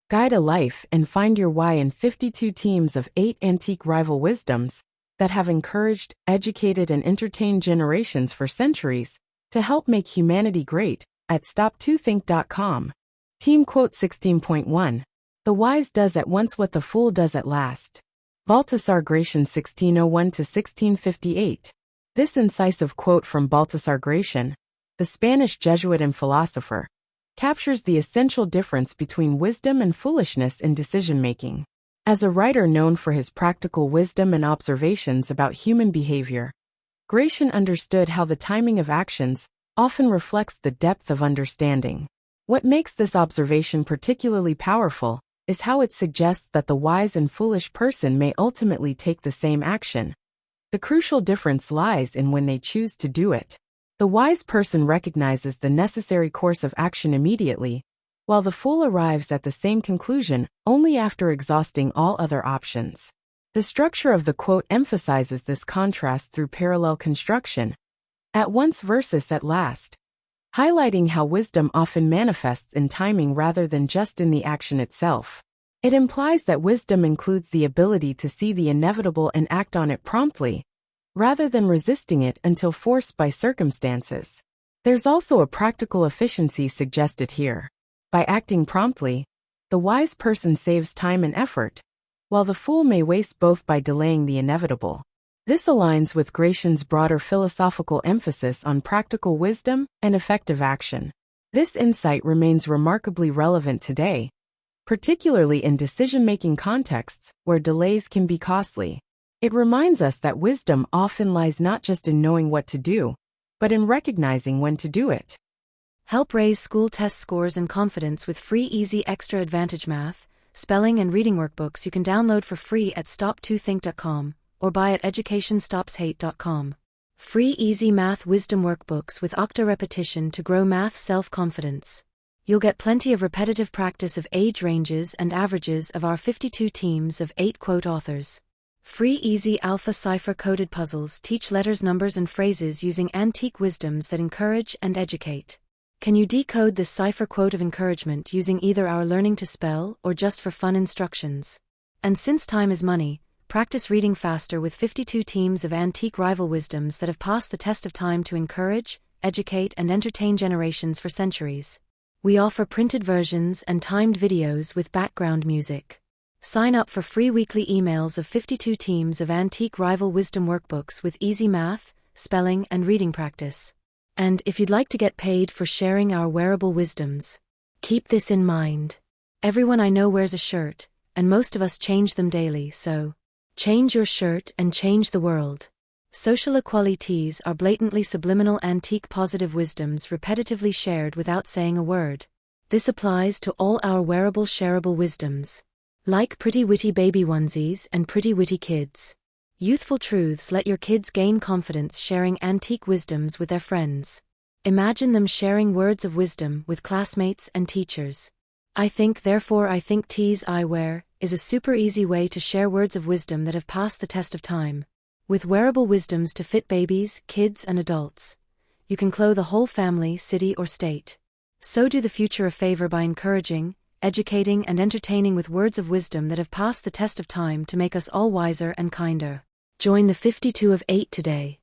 Guide a life and find your why in 52 teams of 8 antique rival wisdoms that have encouraged, educated, and entertained generations for centuries to help make humanity great at Stop2Think.com. Team quote 16.1. The wise does at once what the fool does at last. Baltasar Gracian 1601–1658. This incisive quote from Baltasar Gracian, the Spanish Jesuit and philosopher, captures the essential difference between wisdom and foolishness in decision-making. As a writer known for his practical wisdom and observations about human behavior, Gracian understood how the timing of actions often reflects the depth of understanding. What makes this observation particularly powerful is how it suggests that the wise and foolish person may ultimately take the same action. The crucial difference lies in when they choose to do it. The wise person recognizes the necessary course of action immediately, while the fool arrives at the same conclusion only after exhausting all other options. The structure of the quote emphasizes this contrast through parallel construction, at once versus at last, highlighting how wisdom often manifests in timing rather than just in the action itself. It implies that wisdom includes the ability to see the inevitable and act on it promptly, rather than resisting it until forced by circumstances. There's also a practical efficiency suggested here. By acting promptly, the wise person saves time and effort, while the fool may waste both by delaying the inevitable. This aligns with Gracian's broader philosophical emphasis on practical wisdom and effective action. This insight remains remarkably relevant today, particularly in decision-making contexts where delays can be costly. It reminds us that wisdom often lies not just in knowing what to do, but in recognizing when to do it. Help raise school test scores and confidence with free easy extra advantage math, spelling and reading workbooks you can download for free at Stop2Think.com or buy at educationstopshate.com. Free easy math wisdom workbooks with octa repetition to grow math self-confidence. You'll get plenty of repetitive practice of age ranges and averages of our 52 teams of 8 quote authors. Free easy alpha cipher-coded puzzles teach letters, numbers, and phrases using antique wisdoms that encourage and educate. Can you decode this cipher quote of encouragement using either our learning to spell or just for fun instructions? And since time is money, practice reading faster with 52 teams of antique rival wisdoms that have passed the test of time to encourage, educate, and entertain generations for centuries. We offer printed versions and timed videos with background music. Sign up for free weekly emails of 52 teams of antique rival wisdom workbooks with easy math, spelling, and reading practice. And if you'd like to get paid for sharing our wearable wisdoms, keep this in mind. Everyone I know wears a shirt, and most of us change them daily, so change your shirt and change the world. Social equalities are blatantly subliminal antique positive wisdoms repetitively shared without saying a word. This applies to all our wearable shareable wisdoms. Like pretty witty baby onesies and pretty witty kids. Youthful truths let your kids gain confidence sharing antique wisdoms with their friends. Imagine them sharing words of wisdom with classmates and teachers. I think therefore I think tees I wear is a super easy way to share words of wisdom that have passed the test of time. With wearable wisdoms to fit babies, kids, and adults, you can clothe a whole family, city, or state. So do the future a favor by encouraging, educating, and entertaining with words of wisdom that have passed the test of time to make us all wiser and kinder. Join the 52 of 8 today.